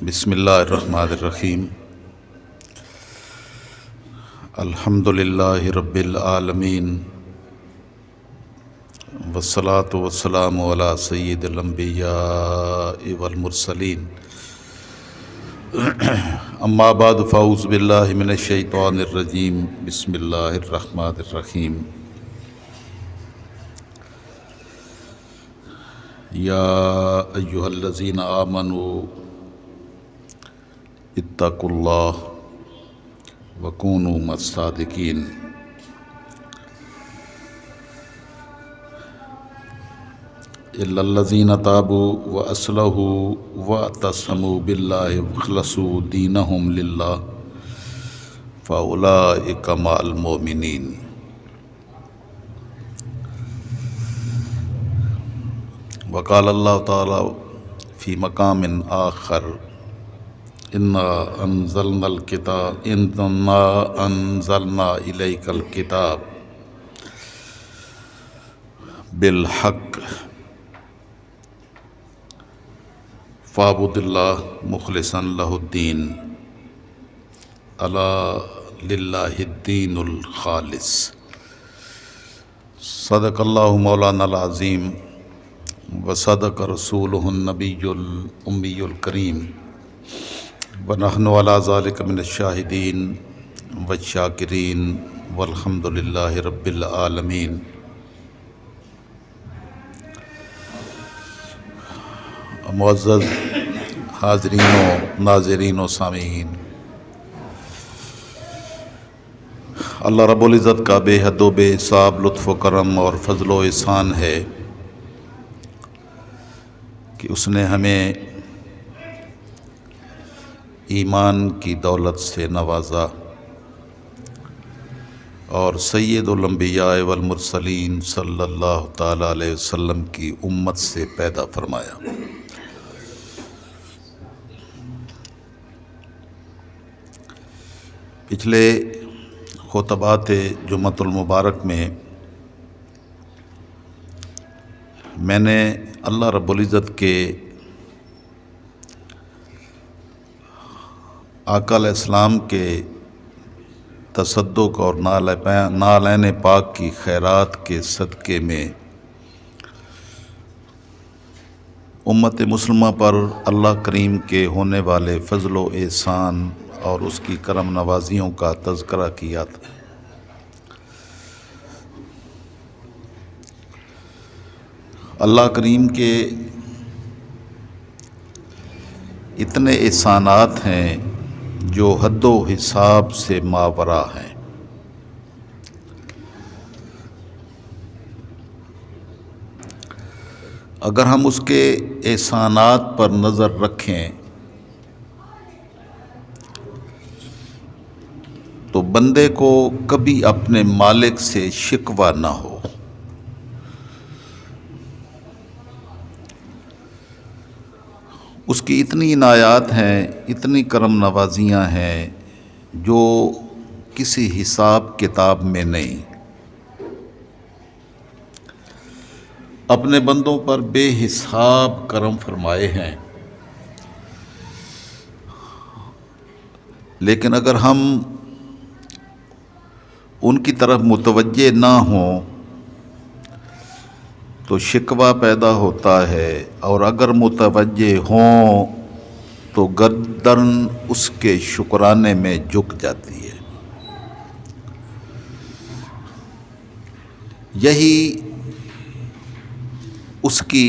بسم اللہ الرحمن الرحیم الحمد للہ رب العالمین والصلاة والسلام علی سید الانبیاء والمرسلین اما بعد فاعوذ باللہ من الشیطان الرجیم بسم اللہ الرحمن الرحیم یا ایہا الذین آمنوا اتقوا اللہ وکونوا مع الصادقین۔ الا الذین تابوا واصلحوا واعتصموا باللہ واخلصوا دینہم للہ فاولئک مع المؤمنین۔ وقال اللہ تعالی فی مقام آخر انا انزلنا الیک الکتاب بالحق فاعبد اللہ مخلصا لہ الدین الا للہ الدین الخالص۔ صدق اللہ مولانا العظیم وصدق رسولہ النبی الامی الکریم ونحن علی ذلک من الشاہدین والشاکرین والحمد للہ رب العالمین۔ معزز حاضرین و ناظرین و سامعین، اللہ رب العزت کا بے حد و بے حساب لطف و کرم اور فضل و احسان ہے کہ اس نے ہمیں ایمان کی دولت سے نوازا اور سید الانبیاء والمرسلین صلی اللہ تعالیٰ علیہ وسلم کی امت سے پیدا فرمایا۔ پچھلے خطبات جمعۃ المبارک میں نے اللہ رب العزت کے آقا علیہ السلام کے تصدق اور نالین پاک کی خیرات کے صدقے میں امت مسلمہ پر اللہ کریم کے ہونے والے فضل و احسان اور اس کی کرم نوازیوں کا تذکرہ کیا تھا۔ اللہ کریم کے اتنے احسانات ہیں جو حد و حساب سے ماوراء ہیں۔ اگر ہم اس کے احسانات پر نظر رکھیں تو بندے کو کبھی اپنے مالک سے شکوہ نہ ہو۔ اس کی اتنی عنایات ہیں، اتنی کرم نوازیاں ہیں جو کسی حساب کتاب میں نہیں۔ اپنے بندوں پر بے حساب کرم فرمائے ہیں، لیکن اگر ہم ان کی طرف متوجہ نہ ہوں تو شکوہ پیدا ہوتا ہے، اور اگر متوجہ ہوں تو گردن اس کے شکرانے میں جھک جاتی ہے۔ یہی اس کی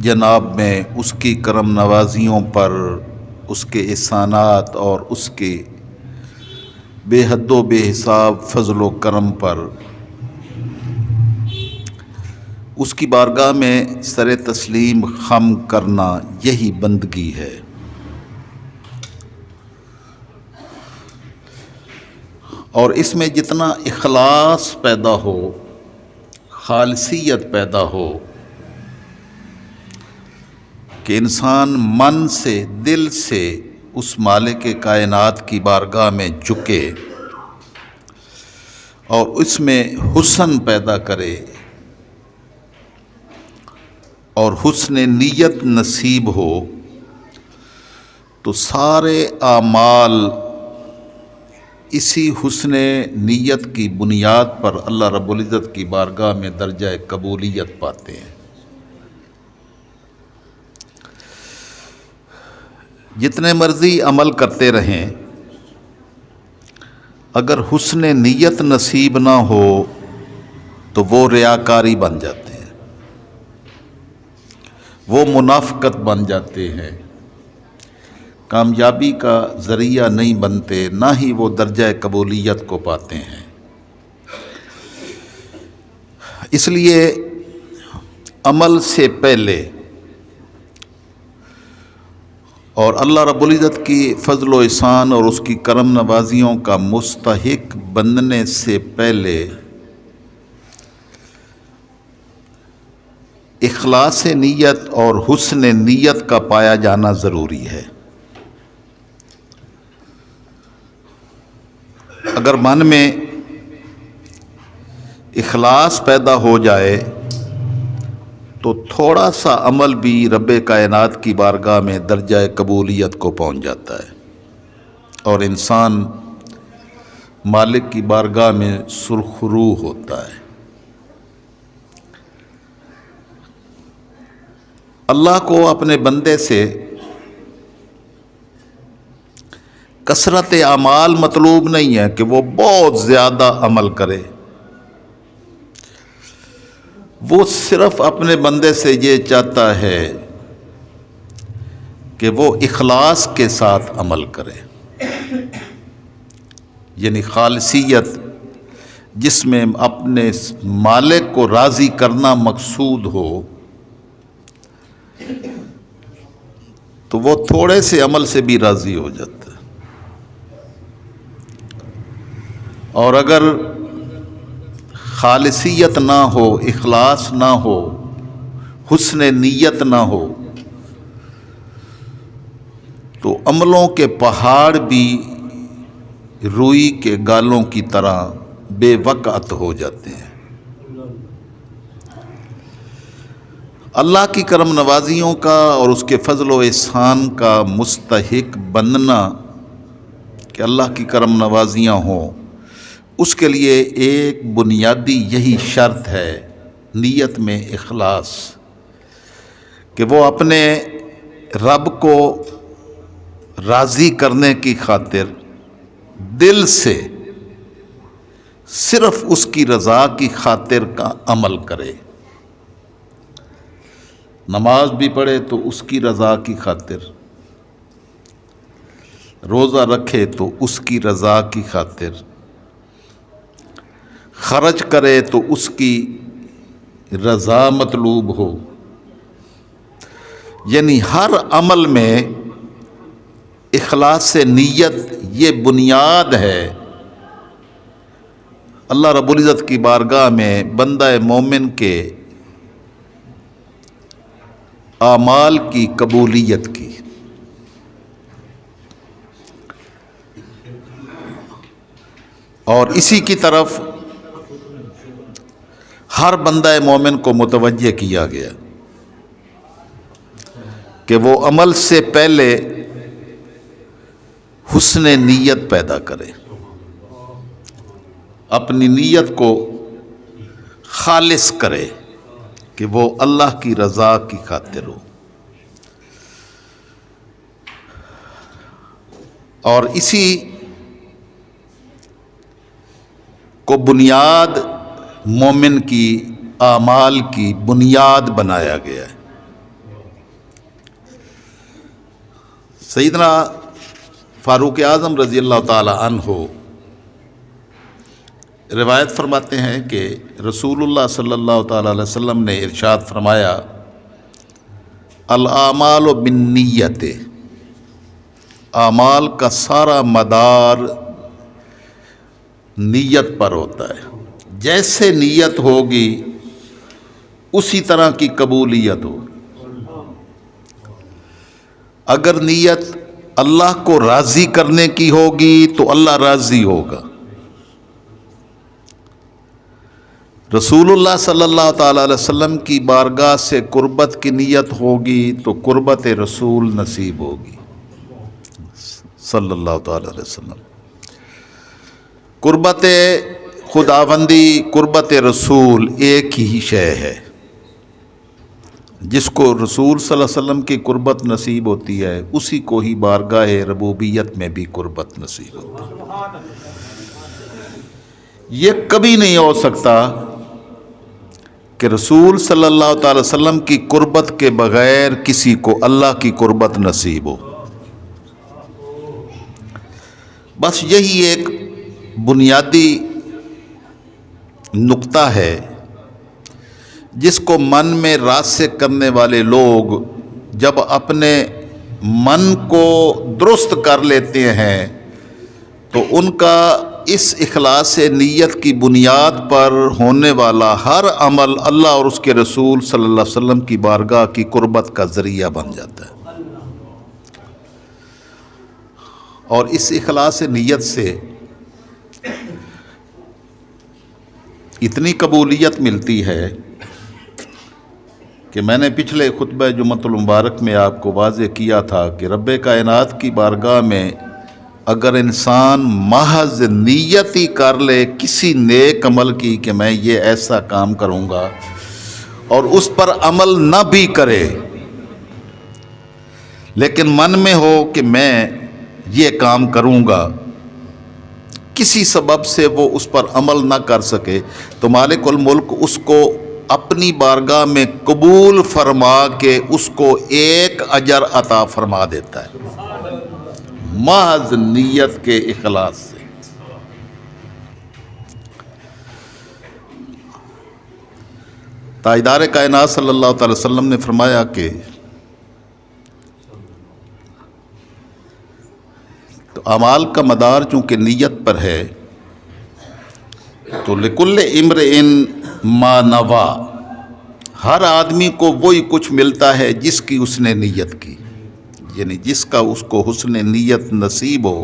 جناب میں اس کی کرم نوازیوں پر، اس کے احسانات اور اس کے بے حد و بے حساب فضل و کرم پر اس کی بارگاہ میں سر تسلیم خم کرنا، یہی بندگی ہے۔ اور اس میں جتنا اخلاص پیدا ہو، خالصیت پیدا ہو کہ انسان من سے، دل سے اس مالک کائنات کی بارگاہ میں جھکے اور اس میں حسن پیدا کرے اور حسن نیت نصیب ہو، تو سارے اعمال اسی حسن نیت کی بنیاد پر اللہ رب العزت کی بارگاہ میں درجہ قبولیت پاتے ہیں۔ جتنے مرضی عمل کرتے رہیں، اگر حسن نیت نصیب نہ ہو تو وہ ریاکاری بن جاتے ہیں، وہ منافقت بن جاتے ہیں، کامیابی کا ذریعہ نہیں بنتے، نہ ہی وہ درجہ قبولیت کو پاتے ہیں۔ اس لیے عمل سے پہلے اور اللہ رب العزت کی فضل و احسان اور اس کی کرم نوازیوں کا مستحق بننے سے پہلے اخلاص نیت اور حسن نیت کا پایا جانا ضروری ہے۔ اگر من میں اخلاص پیدا ہو جائے تو تھوڑا سا عمل بھی رب کائنات کی بارگاہ میں درجہ قبولیت کو پہنچ جاتا ہے اور انسان مالک کی بارگاہ میں سرخرو ہوتا ہے۔ اللہ کو اپنے بندے سے کثرت اعمال مطلوب نہیں ہے کہ وہ بہت زیادہ عمل کرے، وہ صرف اپنے بندے سے یہ چاہتا ہے کہ وہ اخلاص کے ساتھ عمل کرے، یعنی خالصیت، جس میں اپنے مالک کو راضی کرنا مقصود ہو، تو وہ تھوڑے سے عمل سے بھی راضی ہو جاتا ہے۔ اور اگر خالصیت نہ ہو، اخلاص نہ ہو، حسن نیت نہ ہو، تو عملوں کے پہاڑ بھی روئی کے گالوں کی طرح بے وقعت ہو جاتے ہیں۔ اللہ کی کرم نوازیوں کا اور اس کے فضل و احسان کا مستحق بننا کہ اللہ کی کرم نوازیاں ہوں، اس کے لیے ایک بنیادی یہی شرط ہے نیت میں اخلاص، کہ وہ اپنے رب کو راضی کرنے کی خاطر دل سے صرف اس کی رضا کی خاطر کا عمل کرے، نماز بھی پڑھے تو اس کی رضا کی خاطر، روزہ رکھے تو اس کی رضا کی خاطر، خرچ کرے تو اس کی رضا مطلوب ہو، یعنی ہر عمل میں اخلاص نیت یہ بنیاد ہے اللہ رب العزت کی بارگاہ میں بندہ مومن کے اعمال کی قبولیت کی۔ اور اسی کی طرف ہر بندہ مومن کو متوجہ کیا گیا کہ وہ عمل سے پہلے حسن نیت پیدا کرے، اپنی نیت کو خالص کرے کہ وہ اللہ کی رضا کی خاطر ہو۔ اور اسی کو بنیاد مومن کی اعمال کی بنیاد بنایا گیا ہے۔ سیدنا فاروق اعظم رضی اللہ تعالی عنہ روایت فرماتے ہیں کہ رسول اللہ صلی اللہ تعالی علیہ وسلم نے ارشاد فرمایا، الاعمال بالنیت، اعمال کا سارا مدار نیت پر ہوتا ہے، جیسے نیت ہوگی اسی طرح کی قبولیت ہوگی۔ اگر نیت اللہ کو راضی کرنے کی ہوگی تو اللہ راضی ہوگا، رسول اللہ صلی اللہ تعالی علیہ وسلم کی بارگاہ سے قربت کی نیت ہوگی تو قربت رسول نصیب ہوگی۔ صلی اللہ تعالی علیہ وسلم۔ قربت خداوندی، قربت رسول ایک ہی شے ہے۔ جس کو رسول صلی اللہ علیہ وسلم کی قربت نصیب ہوتی ہے اسی کو ہی بارگاہ ربوبیت میں بھی قربت نصیب ہوتی ہے۔ یہ کبھی نہیں ہو سکتا کہ رسول صلی اللہ تعالی وسلم کی قربت کے بغیر کسی کو اللہ کی قربت نصیب ہو۔ بس یہی ایک بنیادی نقطہ ہے جس کو من میں راسخ کرنے والے لوگ جب اپنے من کو درست کر لیتے ہیں تو ان کا اس اخلاص نیت کی بنیاد پر ہونے والا ہر عمل اللہ اور اس کے رسول صلی اللہ علیہ وسلم کی بارگاہ کی قربت کا ذریعہ بن جاتا ہے۔ اور اس اخلاص نیت سے اتنی قبولیت ملتی ہے کہ میں نے پچھلے خطبہ جمعۃ المبارک میں آپ کو واضح کیا تھا کہ رب کائنات کی بارگاہ میں اگر انسان محض نیت ہی کر لے کسی نیک عمل کی کہ میں یہ ایسا کام کروں گا اور اس پر عمل نہ بھی کرے لیکن من میں ہو کہ میں یہ کام کروں گا، کسی سبب سے وہ اس پر عمل نہ کر سکے تو مالک الملک اس کو اپنی بارگاہ میں قبول فرما کے اس کو ایک اجر عطا فرما دیتا ہے محض نیت کے اخلاص سے۔ تاجدار کائنات صلی اللہ تعالی وسلم نے فرمایا کہ تو اعمال کا مدار چونکہ نیت پر ہے تو لکل امرئ ما نوا، ہر آدمی کو وہی کچھ ملتا ہے جس کی اس نے نیت کی، یعنی جس کا اس کو حسن نیت نصیب ہو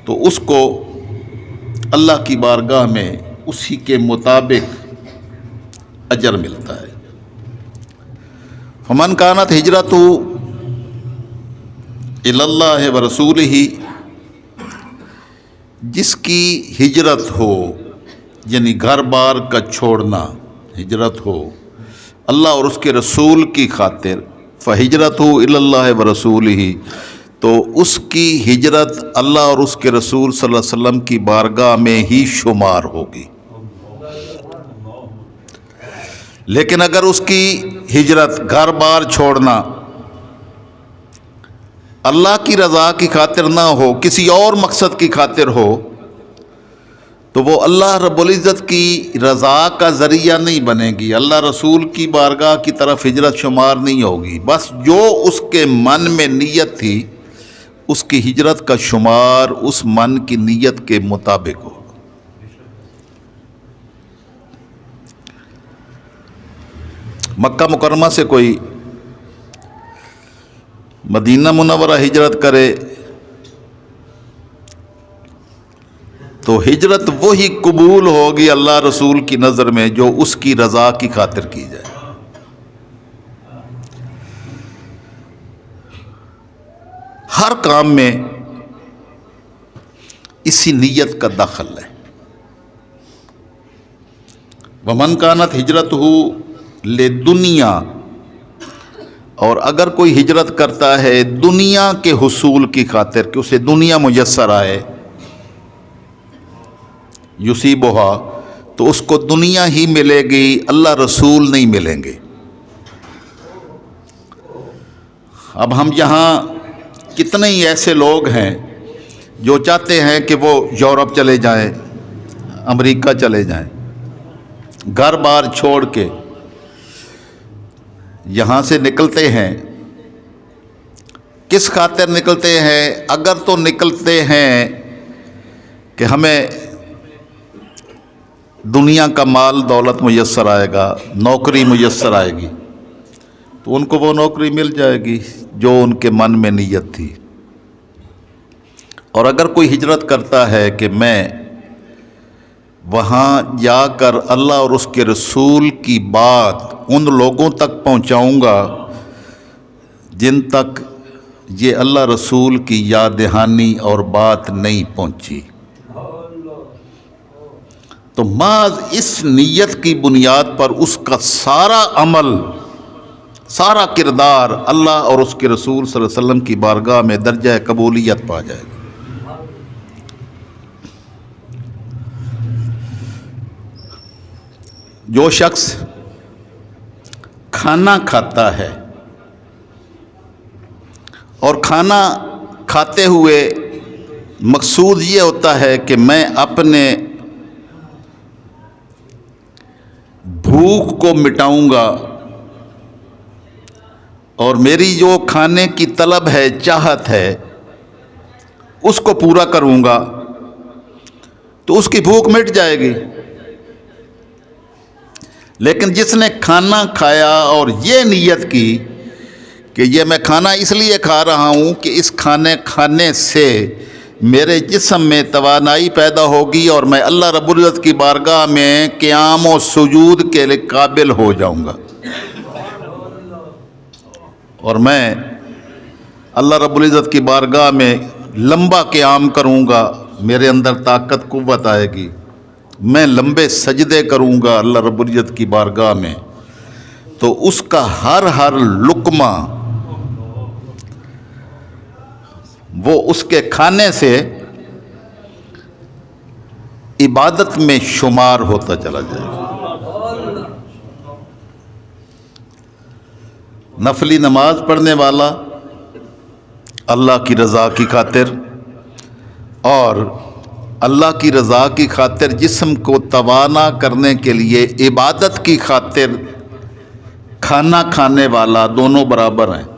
تو اس کو اللہ کی بارگاہ میں اسی کے مطابق اجر ملتا ہے۔ فمن کانت ہجرتہ الی اللہ ورسولہ، جس کی ہجرت ہو یعنی گھر بار کا چھوڑنا ہجرت ہو اللہ اور اس کے رسول کی خاطر، فہجرتہ الی اللہ ورسولہ، تو اس کی ہجرت اللہ اور اس کے رسول صلی اللہ علیہ وسلم کی بارگاہ میں ہی شمار ہوگی۔ لیکن اگر اس کی ہجرت گھر بار چھوڑنا اللہ کی رضا کی خاطر نہ ہو، کسی اور مقصد کی خاطر ہو، تو وہ اللہ رب العزت کی رضا کا ذریعہ نہیں بنے گی، اللہ رسول کی بارگاہ کی طرف ہجرت شمار نہیں ہوگی۔ بس جو اس کے من میں نیت تھی اس کی ہجرت کا شمار اس من کی نیت کے مطابق ہوگا۔ مکہ مکرمہ سے کوئی مدینہ منورہ ہجرت کرے تو ہجرت وہی قبول ہوگی اللہ رسول کی نظر میں جو اس کی رضا کی خاطر کی جائے۔ ہر کام میں اسی نیت کا دخل ہے۔ ومن کانت ہجرتہ لدنیا، اور اگر کوئی ہجرت کرتا ہے دنیا کے حصول کی خاطر کہ اسے دنیا میسر آئے، یصیبھا، تو اس کو دنیا ہی ملے گی، اللہ رسول نہیں ملیں گے۔ اب ہم یہاں کتنے ہی ایسے لوگ ہیں جو چاہتے ہیں کہ وہ یورپ چلے جائیں، امریکہ چلے جائیں، گھر بار چھوڑ کے یہاں سے نکلتے ہیں۔ کس خاطر نکلتے ہیں؟ اگر تو نکلتے ہیں کہ ہمیں دنیا کا مال دولت میسر آئے گا، نوکری میسر آئے گی، تو ان کو وہ نوکری مل جائے گی جو ان کے من میں نیت تھی۔ اور اگر کوئی ہجرت کرتا ہے کہ میں وہاں جا کر اللہ اور اس کے رسول کی بات ان لوگوں تک پہنچاؤں گا جن تک یہ اللہ رسول کی یاد دہانی اور بات نہیں پہنچی۔ تو محض اس نیت کی بنیاد پر اس کا سارا عمل، سارا کردار اللہ اور اس کے رسول صلی اللہ علیہ وسلم کی بارگاہ میں درجہ قبولیت پا جائے گا۔ جو شخص کھانا کھاتا ہے اور کھانا کھاتے ہوئے مقصود یہ ہوتا ہے کہ میں اپنے بھوک کو مٹاؤں گا اور میری جو کھانے کی طلب ہے، چاہت ہے، اس کو پورا کروں گا تو اس کی بھوک مٹ جائے گی۔ لیکن جس نے کھانا کھایا اور یہ نیت کی کہ یہ میں کھانا اس لیے کھا رہا ہوں کہ اس کھانے کھانے سے میرے جسم میں توانائی پیدا ہوگی اور میں اللہ رب العزت کی بارگاہ میں قیام و سجود کے لیے قابل ہو جاؤں گا، اور میں اللہ رب العزت کی بارگاہ میں لمبا قیام کروں گا، میرے اندر طاقت قوت آئے گی، میں لمبے سجدے کروں گا اللہ رب العزت کی بارگاہ میں، تو اس کا ہر لقمہ وہ اس کے کھانے سے عبادت میں شمار ہوتا چلا جائے گا۔ نفلی نماز پڑھنے والا اللہ کی رضا کی خاطر اور اللہ کی رضا کی خاطر جسم کو توانا کرنے کے لیے عبادت کی خاطر کھانا کھانے والا، دونوں برابر ہیں۔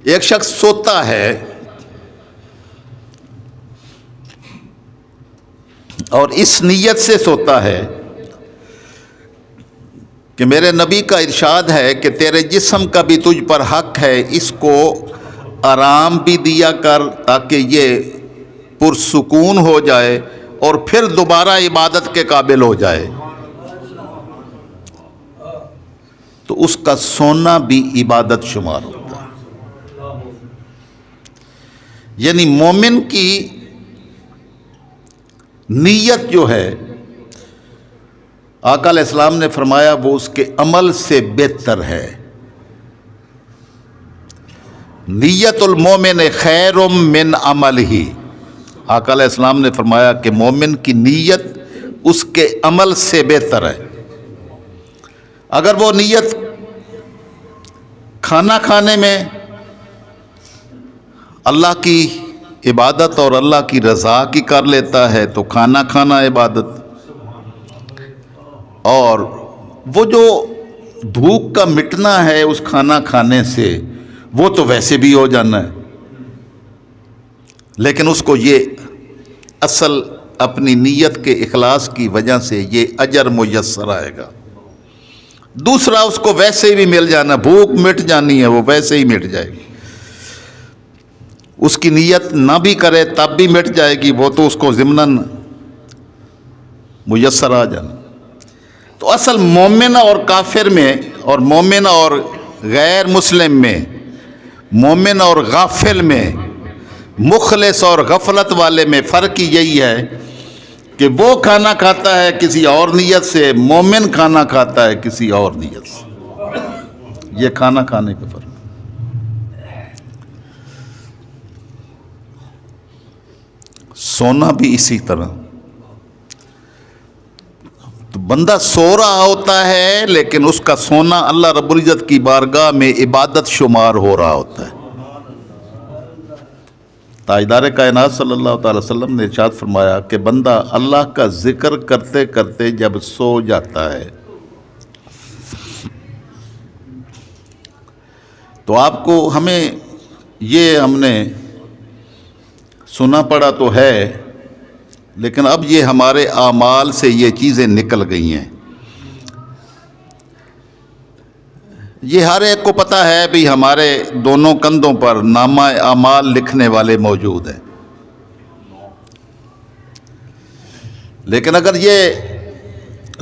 ایک شخص سوتا ہے اور اس نیت سے سوتا ہے کہ میرے نبی کا ارشاد ہے کہ تیرے جسم کا بھی تجھ پر حق ہے، اس کو آرام بھی دیا کر تاکہ یہ پرسکون ہو جائے اور پھر دوبارہ عبادت کے قابل ہو جائے، تو اس کا سونا بھی عبادت شمار ہوتا ہے۔ یعنی مومن کی نیت جو ہے، آقا علیہ السلام نے فرمایا وہ اس کے عمل سے بہتر ہے۔ نیت المومن خیر من عملہ، آقا علیہ السلام نے فرمایا کہ مومن کی نیت اس کے عمل سے بہتر ہے۔ اگر وہ نیت کھانا کھانے میں اللہ کی عبادت اور اللہ کی رضا کی کر لیتا ہے تو کھانا کھانا عبادت، اور وہ جو بھوک کا مٹنا ہے اس کھانا کھانے سے وہ تو ویسے بھی ہو جانا ہے، لیکن اس کو یہ اصل اپنی نیت کے اخلاص کی وجہ سے یہ اجر میسر آئے گا۔ دوسرا اس کو ویسے بھی مل جانا، بھوک مٹ جانی ہے، وہ ویسے ہی مٹ جائے گی، اس کی نیت نہ بھی کرے تب بھی مٹ جائے گی، وہ تو اس کو ضمناً میسر آ جانا۔ تو اصل مومن اور کافر میں، اور مومن اور غیر مسلم میں، مومن اور غافل میں، مخلص اور غفلت والے میں فرق یہی ہے کہ وہ کھانا کھاتا ہے کسی اور نیت سے، مومن کھانا کھاتا ہے کسی اور نیت سے۔ یہ کھانا کھانے کا فرق۔ سونا بھی اسی طرح، تو بندہ سو رہا ہوتا ہے لیکن اس کا سونا اللہ رب العزت کی بارگاہ میں عبادت شمار ہو رہا ہوتا ہے۔ تاجدار کائنات صلی اللہ تعالی وسلم نے ارشاد فرمایا کہ بندہ اللہ کا ذکر کرتے کرتے جب سو جاتا ہے تو آپ کو ہم نے سنا پڑا تو ہے، لیکن اب یہ ہمارے اعمال سے یہ چیزیں نکل گئی ہیں۔ یہ ہر ایک کو پتہ ہے بھی ہمارے دونوں کندھوں پر نامہ اعمال لکھنے والے موجود ہیں، لیکن اگر یہ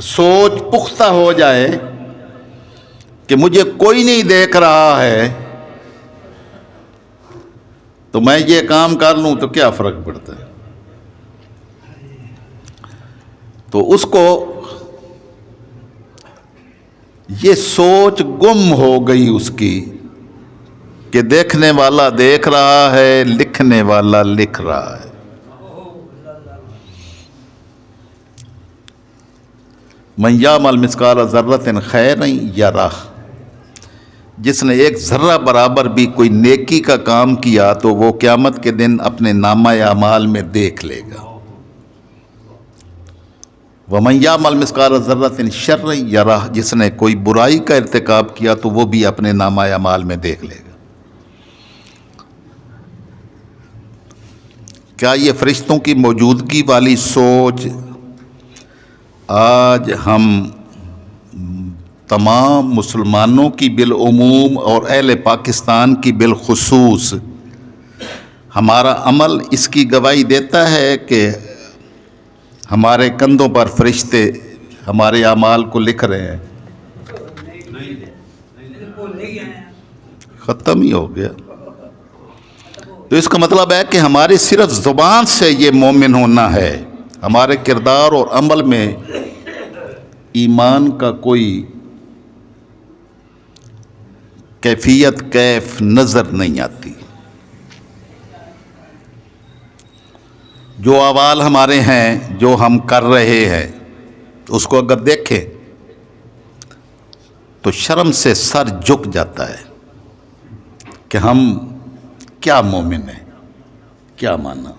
سوچ پختہ ہو جائے کہ مجھے کوئی نہیں دیکھ رہا ہے تو میں یہ کام کر لوں تو کیا فرق پڑتا ہے؟ تو اس کو یہ سوچ گم ہو گئی اس کی کہ دیکھنے والا دیکھ رہا ہے، لکھنے والا لکھ رہا ہے۔ من یعمل مثقال ذرۃ خیرا یرہ، جس نے ایک ذرہ برابر بھی کوئی نیکی کا کام کیا تو وہ قیامت کے دن اپنے نامہ اعمال میں دیکھ لے گا۔ وَمَن يَعْمَلْ مِثْقَالَ ذَرَّةٍ شَرًّا يَرَهُ، جس نے کوئی برائی کا ارتکاب کیا تو وہ بھی اپنے نامہ اعمال میں دیکھ لے گا۔ کیا یہ فرشتوں کی موجودگی والی سوچ آج ہم تمام مسلمانوں کی بالعموم اور اہل پاکستان کی بالخصوص ہمارا عمل اس کی گواہی دیتا ہے کہ ہمارے کندھوں پر فرشتے ہمارے اعمال کو لکھ رہے ہیں؟ ختم ہی ہو گیا۔ تو اس کا مطلب ہے کہ ہماری صرف زبان سے یہ مومن ہونا ہے، ہمارے کردار اور عمل میں ایمان کا کوئی کیفیت کیف نظر نہیں آتی۔ جو اعمال ہمارے ہیں، جو ہم کر رہے ہیں، اس کو اگر دیکھیں تو شرم سے سر جھک جاتا ہے کہ ہم کیا مومن ہیں، کیا مانا۔